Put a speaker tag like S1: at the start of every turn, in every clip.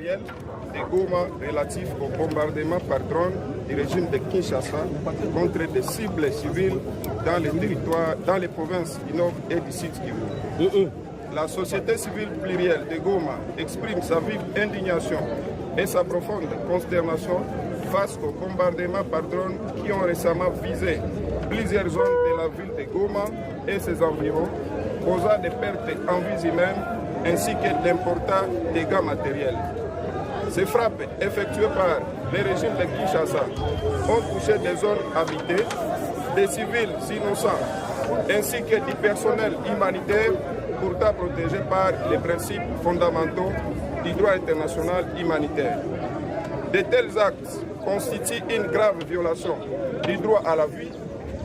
S1: matériel de Goma relatif au bombardement par drone du régime de Kinshasa contre des cibles civiles dans les territoires, dans les provinces du Nord et du Sud Kivu. La société civile plurielle de Goma exprime sa vive indignation et sa profonde consternation face aux bombardements par drone qui ont récemment visé plusieurs zones de la ville de Goma et ses environs, causant des pertes en vies humaines ainsi que d'importants dégâts matériels. Ces frappes effectuées par les régimes de Kinshasa ont touché des zones habitées, des civils innocents ainsi que du personnel humanitaire pourtant protégé par les principes fondamentaux du droit international humanitaire. De tels actes constituent une grave violation du droit à la vie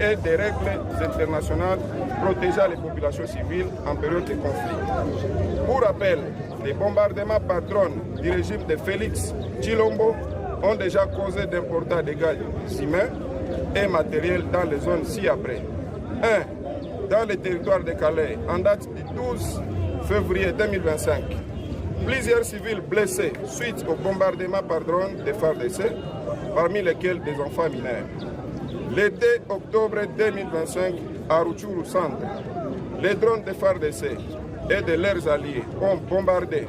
S1: et des règles internationales protégeant les populations civiles en période de conflit. Pour rappel, les bombardements par drone du régime de Félix Tshilombo ont déjà causé d'importants dégâts humains et matériels dans les zones ci-après. 1. Dans le territoire de Calais, en date du 12 février 2025, plusieurs civils blessés suite au bombardement par drone des FARDC, parmi lesquels des enfants mineurs. L'été octobre 2025, à Rutshuru Centre, les drones des FARDC et de leurs alliés ont bombardé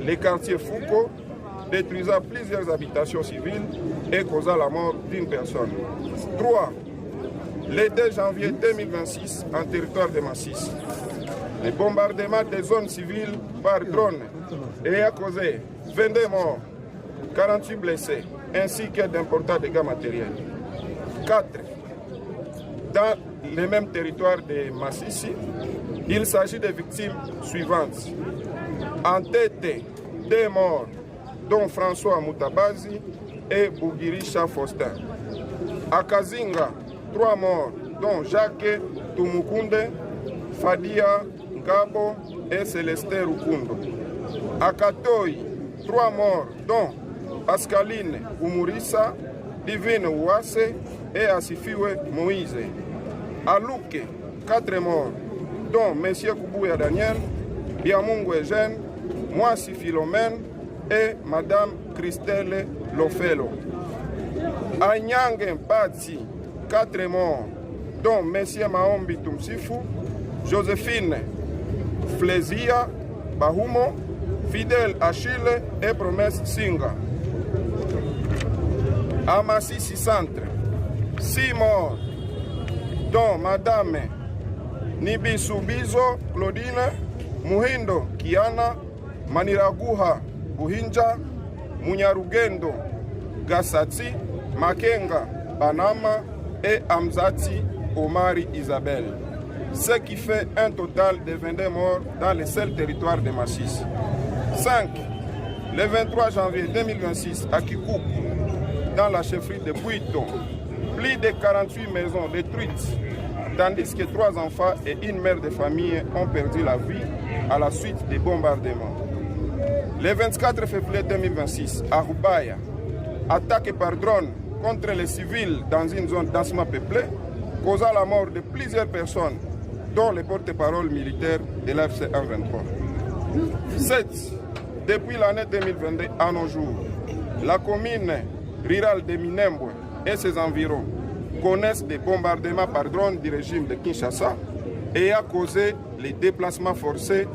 S1: les quartiers Foucault, détruisant plusieurs habitations civiles et causant la mort d'une personne. 3. Le 2 janvier 2026, en territoire de Massis, les bombardements des zones civiles par drone ayant causé 22 morts, 48 blessés, ainsi que d'importants dégâts matériels. 4. Dans les mêmes territoires de Masisi, il s'agit des victimes suivantes. En tête, 2 morts, dont François Moutabazi et Bougirisha Faustin. À Kazinga, 3 morts, dont Jacques Tumukunde, Fadia Ngabo et Célestin Rukundo. À Katoy, 3 morts, dont Pascaline Umurisa, Divine Ouasse et Asifiwe Moïse. À Luke, 4 morts, dont M. Kubuya Daniel, Biamungu Eugène, Moisi Philomène et Mme Christelle Lofelo. À Nyange Mpati, 4 morts, dont M. Maombi Tumsifu, Joséphine Flézia Bahumo, Fidèle Achille et Promesse Singa. À Masisi Centre, 6 morts, dont Madame Nibisubizo Claudine, Muhindo Kiana, Maniraguha Buhinja, Munyarugendo Gassati, Makenga Banama et Amzati Omari Isabelle. Ce qui fait un total de 22 morts dans le seul territoire de Massis. 5. Le 23 janvier 2026 à Kikuku, dans la chefferie de Bouito, plus de 48 maisons détruites, tandis que 3 enfants et une mère de famille ont perdu la vie à la suite des bombardements. Le 24 février 2026, à Rubaya, attaque par drone contre les civils dans une zone densément peuplée, causant la mort de plusieurs personnes, dont les porte-parole militaires de l'AFC 123. 7. Depuis l'année 2022 à nos jours, la commune rurale de Minembwe et ses environs connaissent des bombardements par drone du régime de Kinshasa et a causé les déplacements forcés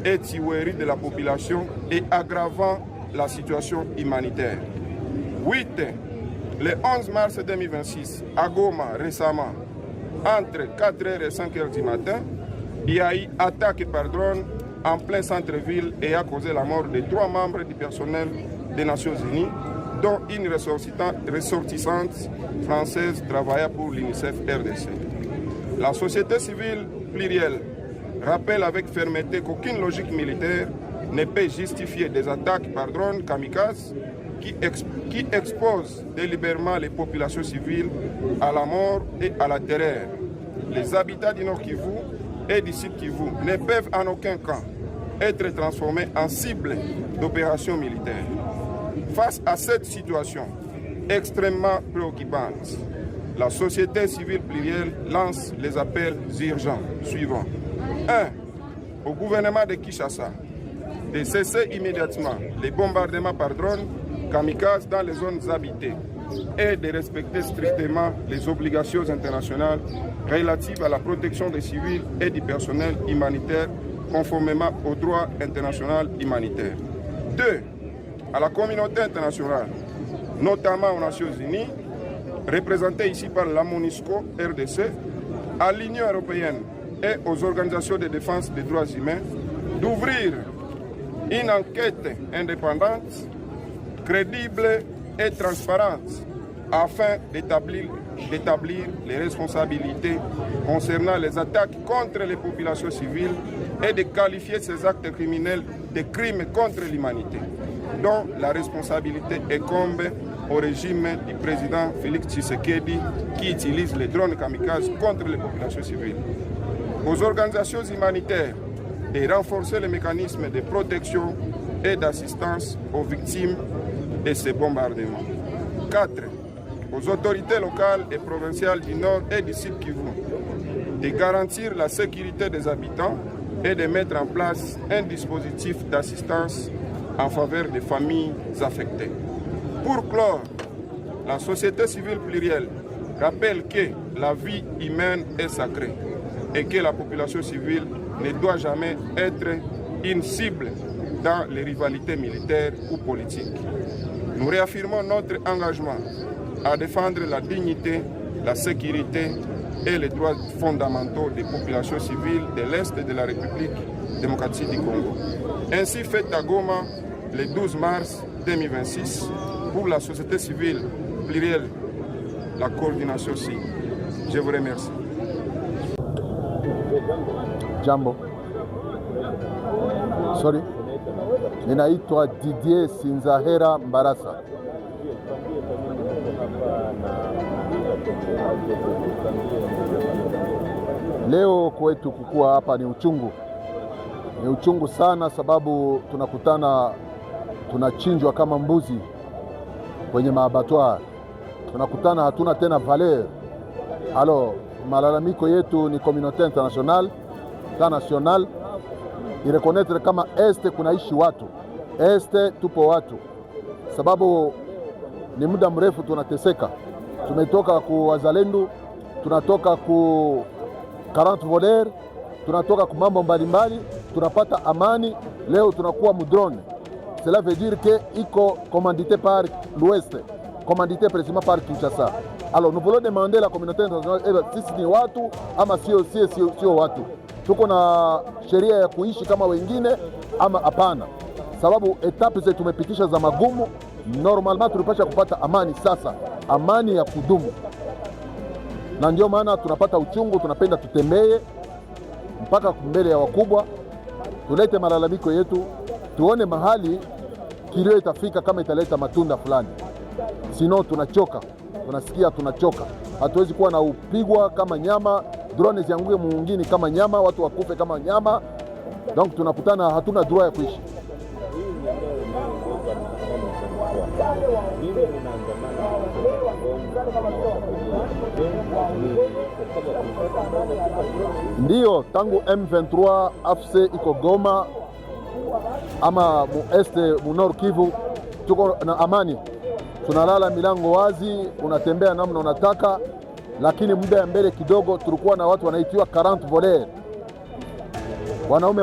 S1: et tueries de la population et aggravant la situation humanitaire. 8. Le 11 mars 2026, à Goma récemment, entre 4h et 5h du matin, il y a eu attaque par drone en plein centre-ville et a causé la mort de 3 membres du personnel des Nations Unies, dont une ressortissante française travaillant pour l'UNICEF RDC. La société civile plurielle rappelle avec fermeté qu'aucune logique militaire ne peut justifier des attaques par drone kamikazes qui exposent délibérément les populations civiles à la mort et à la terreur. Les habitants du Nord Kivu et du Sud Kivu ne peuvent en aucun cas être transformés en cible d'opérations militaires. Face à cette situation extrêmement préoccupante, la société civile plurielle lance les appels urgents suivants. 1. Au gouvernement de Kinshasa de cesser immédiatement les bombardements par drone kamikazes dans les zones habitées et de respecter strictement les obligations internationales relatives à la protection des civils et du personnel humanitaire conformément au droit international humanitaire. 2. À la communauté internationale, notamment aux Nations Unies, représentée ici par la MONUSCO RDC, à l'Union européenne et aux organisations de défense des droits humains, d'ouvrir une enquête indépendante, crédible et transparente afin d'établir les responsabilités concernant les attaques contre les populations civiles et de qualifier ces actes criminels de crimes contre l'humanité, dont la responsabilité incombe au régime du président Félix Tshisekedi qui utilise les drones kamikazes contre les populations civiles. Aux organisations humanitaires de renforcer les mécanismes de protection et d'assistance aux victimes de ces bombardements. 4. Aux autorités locales et provinciales du Nord et du Sud Kivu de garantir la sécurité des habitants et de mettre en place un dispositif d'assistance en faveur des familles affectées. Pour clore, la société civile plurielle rappelle que la vie humaine est sacrée et que la population civile ne doit jamais être une cible dans les rivalités militaires ou politiques. Nous réaffirmons notre engagement à défendre la dignité, la sécurité et les droits fondamentaux des populations civiles de l'Est de la République démocratique du Congo. Ainsi fait à Goma le 12 mars 2026 pour la société civile plurielle, la coordination CI. Je vous remercie.
S2: Jambo. Sorry. Ninaitwa Didier Sinzahera Mbarasa. Leo kwetu kukua hapa ni uchungu. Ni uchungu sana sababu tunakutana tunachinjwa kama mbuzi kwenye maabattoir. Tunakutana hatuna tena valeur. Alors, malalamiko yetu ni communauté internationale, national, irekonetre kama este kunaishi watu. Este tupo watu. Sababu ni muda mrefu tunateseka. Tumetoka ku wazalendo, tunatoka ku 40 voler, tunatoka ku mambo mbalimbali, tunapata amani, leo tunakuwa mudrone. Cela veut dire que iko commandité par l'Ouest, commandité précisément par Kinshasa. Alors nous voulons demander à la communauté internationale, sisi ni watu ama sio watu. Tuko na sheria ya kuishi kama wengine ama hapana. Sababu etape zetu tumepitisha za magumu, normalement tulipasha kupata amani sasa, amani ya kudumu. Na ndio maana tunapata uchungu, tunapenda tutembee mpaka mbele ya wakubwa, tulete malalamiko yetu, tuone mahali kilio itafika kama italeta matunda fulani. Sino tunachoka, tunasikia tunachoka. Hatuwezi kuwa na upigwa kama nyama, drone zianguke mwingine kama nyama, watu wakufe kama nyama. Donc tunakutana hatuna droit ya kuishi. Ndiyo, tangu M23 AFC iko Goma ama mueste mu Nord Kivu tuko na amani. Tunalala milango wazi, unatembea namna unataka, lakini muda mbele kidogo tulikuwa na watu wanaitiwa 40 voler. Wanaume